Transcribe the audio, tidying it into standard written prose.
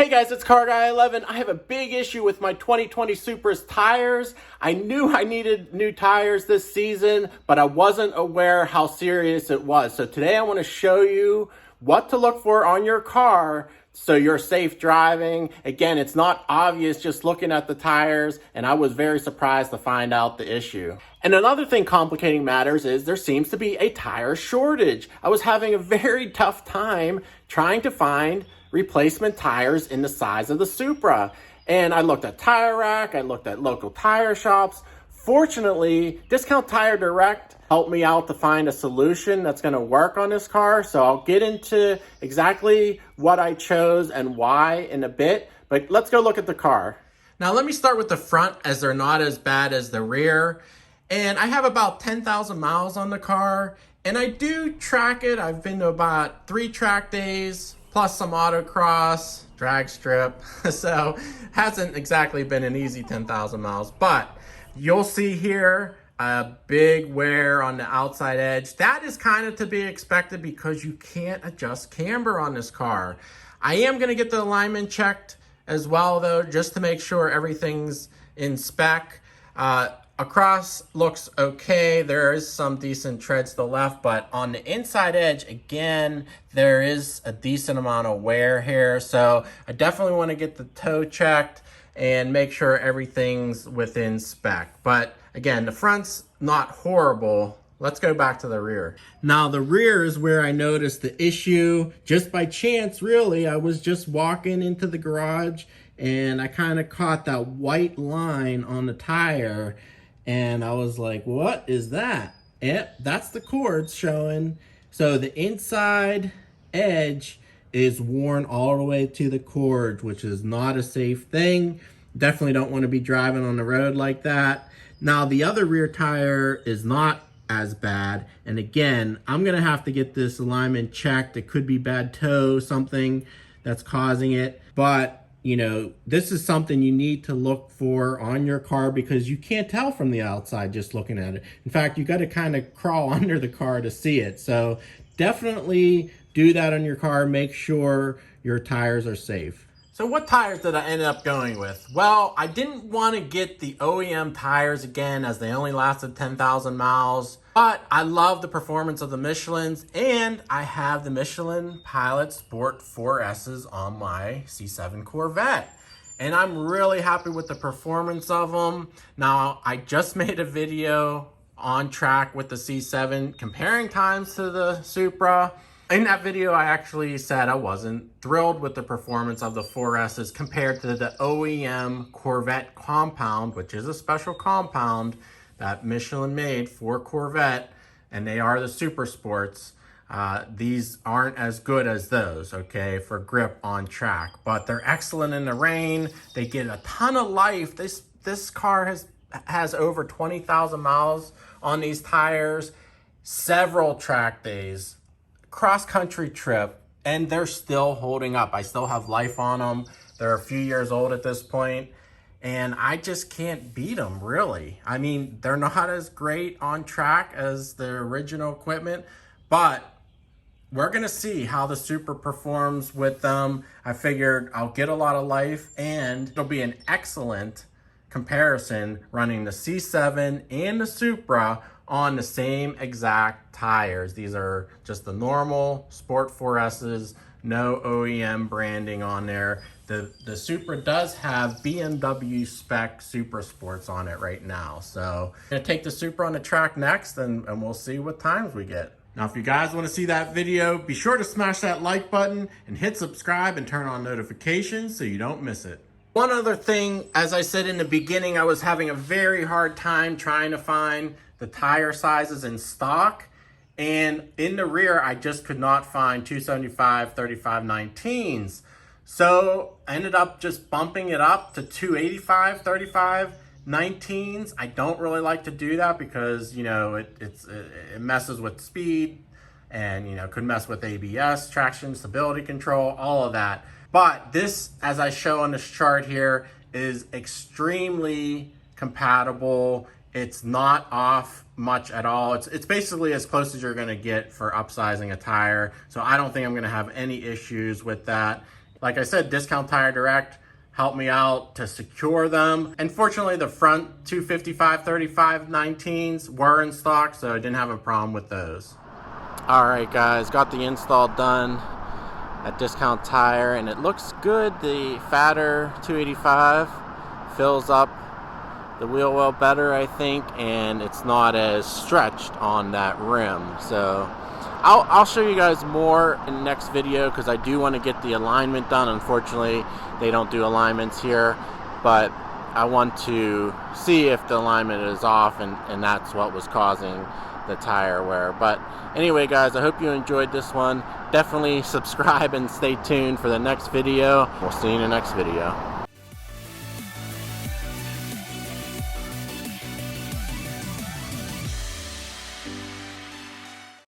Hey guys, it's Car Guy 11. I have a big issue with my 2020 Supra's tires. I knew I needed new tires this season, but I wasn't aware how serious it was. So today I want to show you what to look for on your car so you're safe driving. Again, it's not obvious just looking at the tires, and I was very surprised to find out the issue. And another thing complicating matters is there seems to be a tire shortage. I was having a very tough time trying to find replacement tires in the size of the Supra. And I looked at Tire Rack, I looked at local tire shops. Fortunately, Discount Tire Direct helped me out to find a solution that's gonna work on this car. So I'll get into exactly what I chose and why in a bit, but let's go look at the car. Now let me start with the front, as they're not as bad as the rear. And I have about 10,000 miles on the car, and I do track it. I've been to about 3 track days, plus some autocross, drag strip. So hasn't exactly been an easy 10,000 miles, but you'll see here a big wear on the outside edge. That is kind of to be expected because you can't adjust camber on this car. I am gonna get the alignment checked as well though, just to make sure everything's in spec. Across looks okay. There is some decent treads to the left, but on the inside edge, again, there is a decent amount of wear here. So I definitely want to get the toe checked and make sure everything's within spec. But again, the front's not horrible. Let's go back to the rear. Now the rear is where I noticed the issue. Just by chance, really, I was just walking into the garage and I kind of caught that white line on the tire. And I was like, what is that? Yep, that's the cords showing. So the inside edge is worn all the way to the cord, which is not a safe thing. Definitely don't want to be driving on the road like that. Now the other rear tire is not as bad. And again, I'm gonna have to get this alignment checked. It could be bad toe, something that's causing it. But you know, this is something you need to look for on your car because you can't tell from the outside just looking at it. In fact, you got to kind of crawl under the car to see it. So definitely do that on your car. Make sure your tires are safe. So what tires did I end up going with? Well, I didn't want to get the OEM tires again as they only lasted 10,000 miles. But I love the performance of the Michelins, and I have the Michelin Pilot Sport 4S's on my C7 Corvette. And I'm really happy with the performance of them. Now, I just made a video on track with the C7 comparing times to the Supra. In that video, I actually said I wasn't thrilled with the performance of the 4S's compared to the OEM Corvette compound, which is a special compound that Michelin made for Corvette, and they are the Super Sports. These aren't as good as those, okay, for grip on track, but they're excellent in the rain. They get a ton of life. This car has over 20,000 miles on these tires, several track days, cross-country trip, and they're still holding up. I still have life on them. They're a few years old at this point, and I just can't beat them, really. I mean, they're not as great on track as the original equipment, but we're gonna see how the Supra performs with them. I figured I'll get a lot of life, and it'll be an excellent comparison running the C7 and the Supra on the same exact tires. These are just the normal Sport 4S's, no OEM branding on there. The Supra does have BMW spec Super Sports on it right now. So I'm gonna take the Supra on the track next and we'll see what times we get. Now, if you guys wanna see that video, be sure to smash that like button and hit subscribe and turn on notifications so you don't miss it. One other thing, as I said in the beginning, I was having a very hard time trying to find the tire sizes in stock. And in the rear, I just could not find 275 3519s. So I ended up just bumping it up to 285 3519s. I don't really like to do that because, you know, it messes with speed and, you know, could mess with ABS, traction, stability control, all of that. But this, as I show on this chart here, is extremely compatible. It's not off much at all. It's basically as close as you're gonna get for upsizing a tire. So I don't think I'm gonna have any issues with that. Like I said, Discount Tire Direct helped me out to secure them. And fortunately, the front 255/35 19s were in stock, so I didn't have a problem with those. All right, guys, got the install done at Discount Tire, and it looks good. The fatter 285 fills up the wheel well better, I think, and it's not as stretched on that rim. So I'll show you guys more in the next video, because I do want to get the alignment done. Unfortunately, they don't do alignments here, but I want to see if the alignment is off, and that's what was causing the tire wear. But anyway, guys, I hope you enjoyed this one. Definitely subscribe and stay tuned for the next video. We'll see you in the next video.